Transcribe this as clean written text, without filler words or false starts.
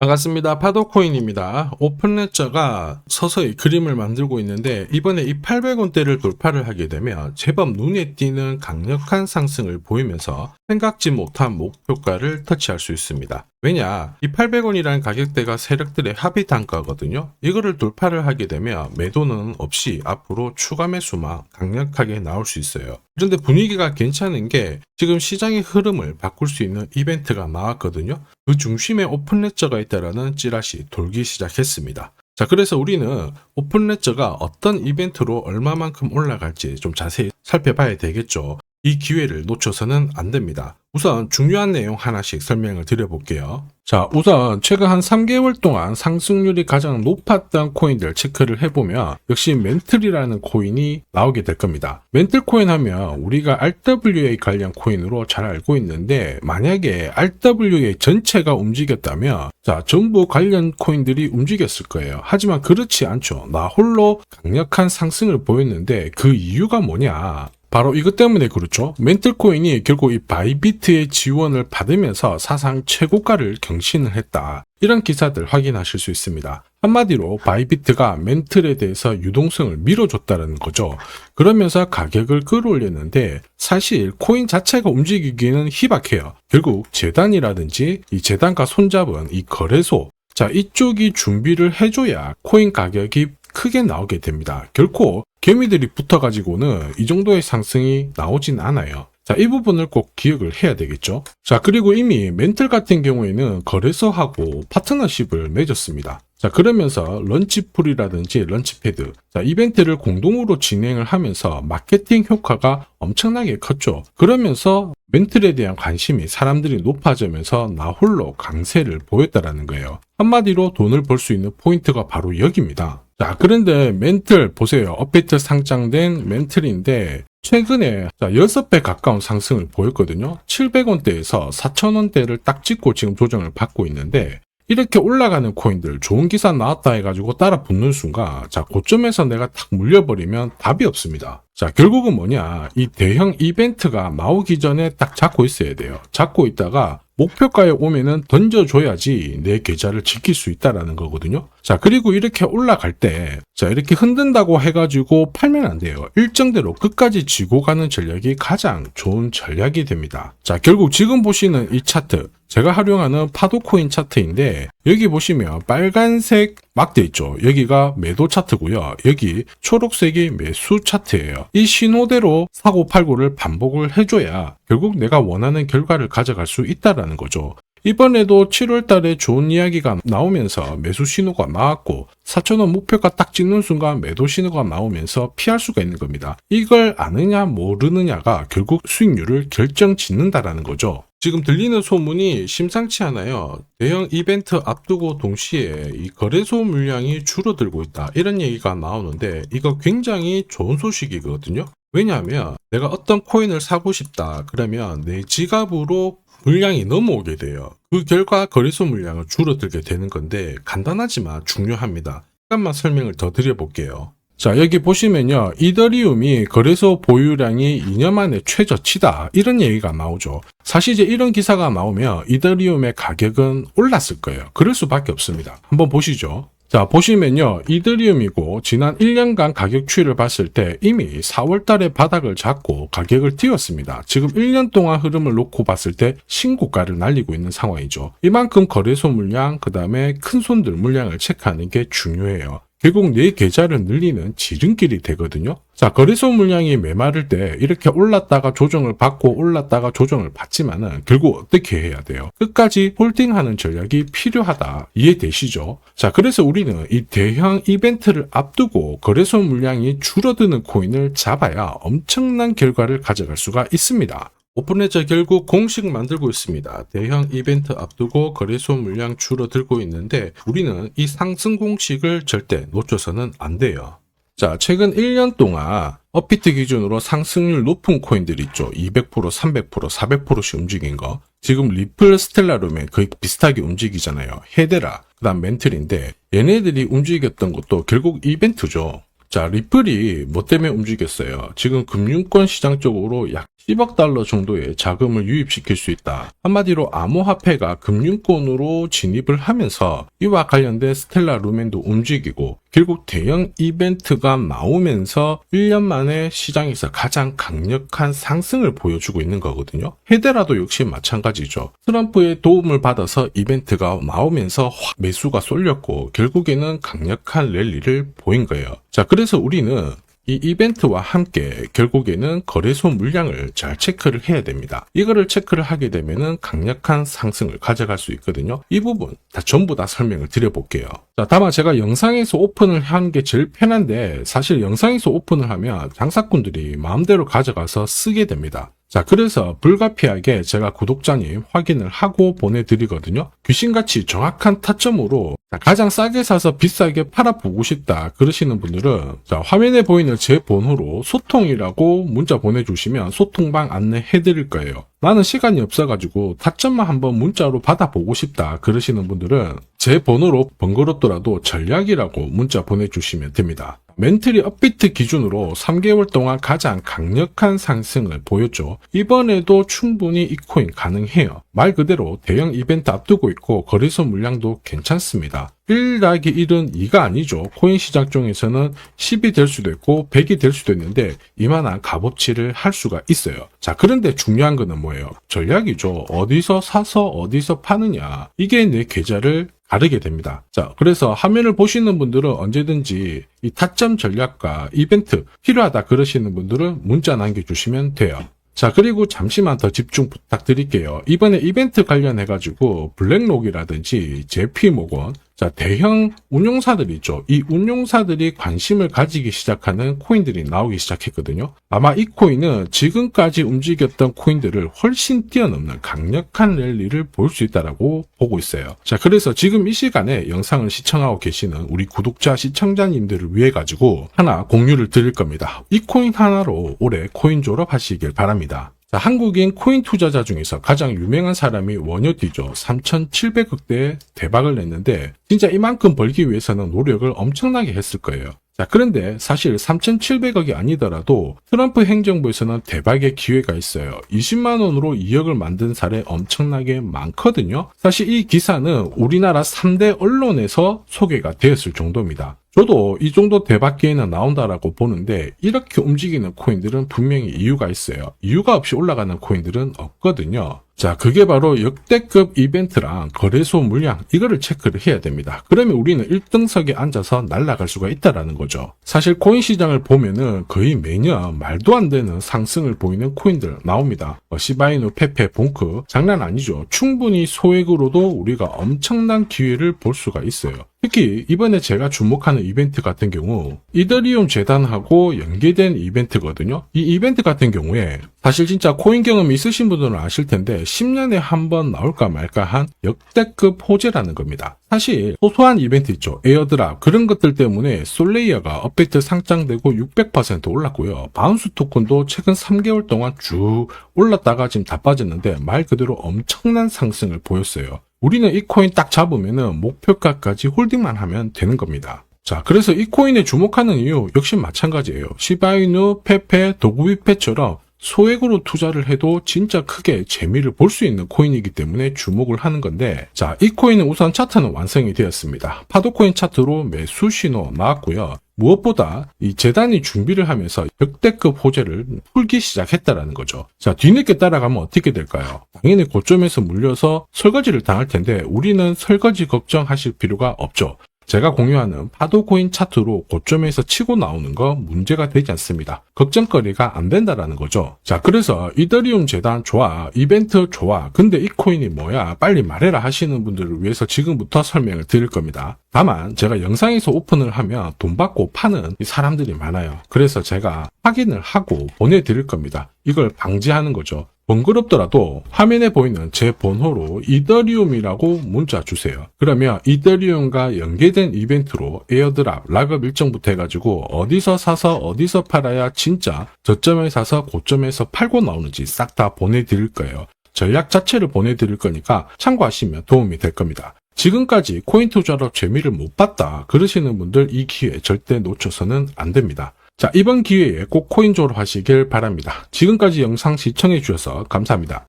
반갑습니다. 파도코인입니다. 오픈레저가 서서히 그림을 만들고 있는데 이번에 이 800원대를 돌파를 하게 되면 제법 눈에 띄는 강력한 상승을 보이면서 생각지 못한 목표가를 터치할 수 있습니다. 왜냐? 이 800원이라는 가격대가 세력들의 합의 단가거든요. 이거를 돌파를 하게 되면 매도는 없이 앞으로 추가 매수만 강력하게 나올 수 있어요. 그런데 분위기가 괜찮은 게 지금 시장의 흐름을 바꿀 수 있는 이벤트가 나왔거든요. 그 중심에 오픈레저가 있다라는 찌라시 돌기 시작했습니다. 자, 그래서 우리는 오픈레저가 어떤 이벤트로 얼마만큼 올라갈지 좀 자세히 살펴봐야 되겠죠. 이 기회를 놓쳐서는 안 됩니다. 우선 중요한 내용 하나씩 설명을 드려볼게요. 자, 우선 최근 한 3개월 동안 상승률이 가장 높았던 코인들 체크를 해보면 역시 멘틀이라는 코인이 나오게 될 겁니다. 멘틀 코인 하면 우리가 RWA 관련 코인으로 잘 알고 있는데 만약에 RWA 전체가 움직였다면 자, 전부 관련 코인들이 움직였을 거예요. 하지만 그렇지 않죠. 나 홀로 강력한 상승을 보였는데 그 이유가 뭐냐? 바로 이것 때문에 그렇죠. 멘틀코인이 결국 이 바이비트의 지원을 받으면서 사상 최고가를 경신을 했다. 이런 기사들 확인하실 수 있습니다. 한마디로 바이비트가 멘틀에 대해서 유동성을 밀어줬다는 거죠. 그러면서 가격을 끌어올렸는데 사실 코인 자체가 움직이기는 희박해요. 결국 재단이라든지 이 재단과 손잡은 이 거래소, 자, 이쪽이 준비를 해줘야 코인 가격이 크게 나오게 됩니다. 결코 개미들이 붙어가지고는 이 정도의 상승이 나오진 않아요. 자, 이 부분을 꼭 기억을 해야 되겠죠. 자, 그리고 이미 멘틀 같은 경우에는 거래소하고 파트너십을 맺었습니다. 자, 그러면서 런치풀이라든지 런치패드, 자, 이벤트를 공동으로 진행을 하면서 마케팅 효과가 엄청나게 컸죠. 그러면서 멘틀에 대한 관심이 사람들이 높아지면서 나 홀로 강세를 보였다라는 거예요. 한마디로 돈을 벌 수 있는 포인트가 바로 여기입니다. 자, 그런데 멘틀 보세요. 업비트 상장된 멘틀인데 최근에 6배 가까운 상승을 보였거든요. 700원대에서 4,000원대를 딱 찍고 지금 조정을 받고 있는데 이렇게 올라가는 코인들 좋은 기사 나왔다 해가지고 따라 붙는 순간 자, 고점에서 내가 탁 물려버리면 답이 없습니다. 자, 결국은 뭐냐, 이 대형 이벤트가 나오기 전에 딱 잡고 있어야 돼요. 잡고 있다가 목표가에 오면은 던져줘야지 내 계좌를 지킬 수 있다라는 거거든요. 자, 그리고 이렇게 올라갈 때, 자, 이렇게 흔든다고 해가지고 팔면 안 돼요. 일정대로 끝까지 쥐고 가는 전략이 가장 좋은 전략이 됩니다. 자, 결국 지금 보시는 이 차트, 제가 활용하는 파도코인 차트인데, 여기 보시면 빨간색 막대 있죠. 여기가 매도 차트고요. 여기 초록색이 매수 차트예요. 이 신호대로 사고 팔고를 반복을 해줘야 결국 내가 원하는 결과를 가져갈 수 있다라는 거죠. 이번에도 7월 달에 좋은 이야기가 나오면서 매수 신호가 나왔고 4,000원 목표가 딱 찍는 순간 매도 신호가 나오면서 피할 수가 있는 겁니다. 이걸 아느냐 모르느냐가 결국 수익률을 결정짓는다라는 거죠. 지금 들리는 소문이 심상치 않아요. 대형 이벤트 앞두고 동시에 이 거래소 물량이 줄어들고 있다. 이런 얘기가 나오는데 이거 굉장히 좋은 소식이거든요. 왜냐하면 내가 어떤 코인을 사고 싶다. 그러면 내 지갑으로 물량이 넘어오게 돼요. 그 결과 거래소 물량은 줄어들게 되는 건데 간단하지만 중요합니다. 잠깐만 설명을 더 드려볼게요. 자, 여기 보시면요. 이더리움이 거래소 보유량이 2년 만에 최저치다. 이런 얘기가 나오죠. 사실 이제 이런 기사가 나오면 이더리움의 가격은 올랐을 거예요. 그럴 수밖에 없습니다. 한번 보시죠. 자, 보시면요. 이더리움이고 지난 1년간 가격 추이를 봤을 때 이미 4월 달에 바닥을 잡고 가격을 띄웠습니다. 지금 1년 동안 흐름을 놓고 봤을 때 신고가를 날리고 있는 상황이죠. 이만큼 거래소 물량, 그 다음에 큰 손들 물량을 체크하는 게 중요해요. 결국 내 계좌를 늘리는 지름길이 되거든요. 자, 거래소 물량이 메마를 때 이렇게 올랐다가 조정을 받고 올랐다가 조정을 받지만은 결국 어떻게 해야 돼요? 끝까지 홀딩하는 전략이 필요하다. 이해되시죠? 자, 그래서 우리는 이 대형 이벤트를 앞두고 거래소 물량이 줄어드는 코인을 잡아야 엄청난 결과를 가져갈 수가 있습니다. 오픈레저 결국 공식 만들고 있습니다. 대형 이벤트 앞두고 거래소 물량 줄어들고 있는데 우리는 이 상승 공식을 절대 놓쳐서는 안 돼요. 자, 최근 1년 동안 업비트 기준으로 상승률 높은 코인들 있죠. 200%, 300%, 400%씩 움직인 거. 지금 리플 스텔라룸에 거의 비슷하게 움직이잖아요. 헤데라, 그 다음 멘틀인데 얘네들이 움직였던 것도 결국 이벤트죠. 자, 리플이 뭐 때문에 움직였어요? 지금 금융권 시장 쪽으로 약 10억 달러 정도의 자금을 유입시킬 수 있다. 한마디로 암호화폐가 금융권으로 진입을 하면서 이와 관련된 스텔라 루멘도 움직이고 결국 대형 이벤트가 나오면서 1년 만에 시장에서 가장 강력한 상승을 보여주고 있는 거거든요. 헤데라도 역시 마찬가지죠. 트럼프의 도움을 받아서 이벤트가 나오면서 확 매수가 쏠렸고 결국에는 강력한 랠리를 보인 거예요. 자, 그래서 우리는 이 이벤트와 함께 결국에는 거래소 물량을 잘 체크를 해야 됩니다. 이거를 체크를 하게 되면은 강력한 상승을 가져갈 수 있거든요. 이 부분 전부 다 설명을 드려볼게요. 자, 다만 제가 영상에서 오픈을 한 게 제일 편한데 사실 영상에서 오픈을 하면 장사꾼들이 마음대로 가져가서 쓰게 됩니다. 자, 그래서 불가피하게 제가 구독자님 확인을 하고 보내드리거든요. 귀신같이 정확한 타점으로 가장 싸게 사서 비싸게 팔아보고 싶다 그러시는 분들은 자, 화면에 보이는 제 번호로 소통이라고 문자 보내주시면 소통방 안내해드릴 거예요. 나는 시간이 없어가지고 타점만 한번 문자로 받아보고 싶다 그러시는 분들은 제 번호로 번거롭더라도 전략이라고 문자 보내주시면 됩니다. 멘틀이 업비트 기준으로 3개월 동안 가장 강력한 상승을 보였죠. 이번에도 충분히 이 코인 가능해요. 말 그대로 대형 이벤트 앞두고 있고 거래소 물량도 괜찮습니다. 1 더하기 1은 2가 아니죠. 코인 시장 중에서는 10이 될 수도 있고 100이 될 수도 있는데 이만한 값어치를 할 수가 있어요. 자, 그런데 중요한 거는 뭐예요? 전략이죠. 어디서 사서 어디서 파느냐. 이게 내 계좌를 가르게 됩니다. 자, 그래서 화면을 보시는 분들은 언제든지 이 타점 전략과 이벤트 필요하다 그러시는 분들은 문자 남겨주시면 돼요. 자, 그리고 잠시만 더 집중 부탁드릴게요. 이번에 이벤트 관련해가지고 블랙록이라든지 JP모건, 자, 대형 운용사들이 있죠. 이 운용사들이 관심을 가지기 시작하는 코인들이 나오기 시작했거든요. 아마 이 코인은 지금까지 움직였던 코인들을 훨씬 뛰어넘는 강력한 랠리를 볼 수 있다고 보고 있어요. 자, 그래서 지금 이 시간에 영상을 시청하고 계시는 우리 구독자 시청자님들을 위해 가지고 하나 공유를 드릴 겁니다. 이 코인 하나로 올해 코인 졸업하시길 바랍니다. 자, 한국인 코인 투자자 중에서 가장 유명한 사람이 원효디죠. 3,700억대 대박을 냈는데 진짜 이만큼 벌기 위해서는 노력을 엄청나게 했을 거예요. 자, 그런데 사실 3,700억이 아니더라도 트럼프 행정부에서는 대박의 기회가 있어요. 20만 원으로 2억을 만든 사례 엄청나게 많거든요. 사실 이 기사는 우리나라 3대 언론에서 소개가 되었을 정도입니다. 저도 이 정도 대박 기회는 나온다라고 보는데 이렇게 움직이는 코인들은 분명히 이유가 있어요. 이유가 없이 올라가는 코인들은 없거든요. 자, 그게 바로 역대급 이벤트랑 거래소 물량 이거를 체크를 해야 됩니다. 그러면 우리는 1등석에 앉아서 날아갈 수가 있다라는 거죠. 사실 코인 시장을 보면은 거의 매년 말도 안 되는 상승을 보이는 코인들 나옵니다. 시바이누, 페페, 봉크 장난 아니죠. 충분히 소액으로도 우리가 엄청난 기회를 볼 수가 있어요. 특히 이번에 제가 주목하는 이벤트 같은 경우 이더리움 재단하고 연계된 이벤트거든요. 이 이벤트 같은 경우에 사실 진짜 코인 경험이 있으신 분들은 아실 텐데 10년에 한 번 나올까 말까 한 역대급 호재라는 겁니다. 사실 소소한 이벤트 있죠. 에어드랍 그런 것들 때문에 솔레이어가 업비트 상장되고 600% 올랐고요. 바운스 토큰도 최근 3개월 동안 쭉 올랐다가 지금 다 빠졌는데 말 그대로 엄청난 상승을 보였어요. 우리는 이 코인 딱 잡으면은 목표가까지 홀딩만 하면 되는 겁니다. 자, 그래서 이 코인에 주목하는 이유 역시 마찬가지예요. 시바이누, 페페, 도구비페처럼 소액으로 투자를 해도 진짜 크게 재미를 볼 수 있는 코인이기 때문에 주목을 하는 건데, 자, 이 코인은 우선 차트는 완성이 되었습니다. 파도코인 차트로 매수 신호 나왔고요. 무엇보다 이 재단이 준비를 하면서 역대급 호재를 풀기 시작했다라는 거죠. 자, 뒤늦게 따라가면 어떻게 될까요? 당연히 고점에서 물려서 설거지를 당할 텐데 우리는 설거지 걱정하실 필요가 없죠. 제가 공유하는 파도코인 차트로 고점에서 치고 나오는 거 문제가 되지 않습니다. 걱정거리가 안 된다라는 거죠. 자, 그래서 이더리움 재단 좋아, 이벤트 좋아, 근데 이 코인이 뭐야? 빨리 말해라 하시는 분들을 위해서 지금부터 설명을 드릴 겁니다. 다만 제가 영상에서 오픈을 하면 돈 받고 파는 사람들이 많아요. 그래서 제가 확인을 하고 보내드릴 겁니다. 이걸 방지하는 거죠. 번거롭더라도 화면에 보이는 제 번호로 이더리움이라고 문자 주세요. 그러면 이더리움과 연계된 이벤트로 에어드랍, 락업 일정부터 해가지고 어디서 사서 어디서 팔아야 진짜 저점에 사서 고점에서 팔고 나오는지 싹 다 보내드릴 거예요. 전략 자체를 보내드릴 거니까 참고하시면 도움이 될 겁니다. 지금까지 코인 투자로 재미를 못 봤다 그러시는 분들 이 기회 절대 놓쳐서는 안 됩니다. 자, 이번 기회에 꼭 코인 졸업하시길 바랍니다. 지금까지 영상 시청해 주셔서 감사합니다.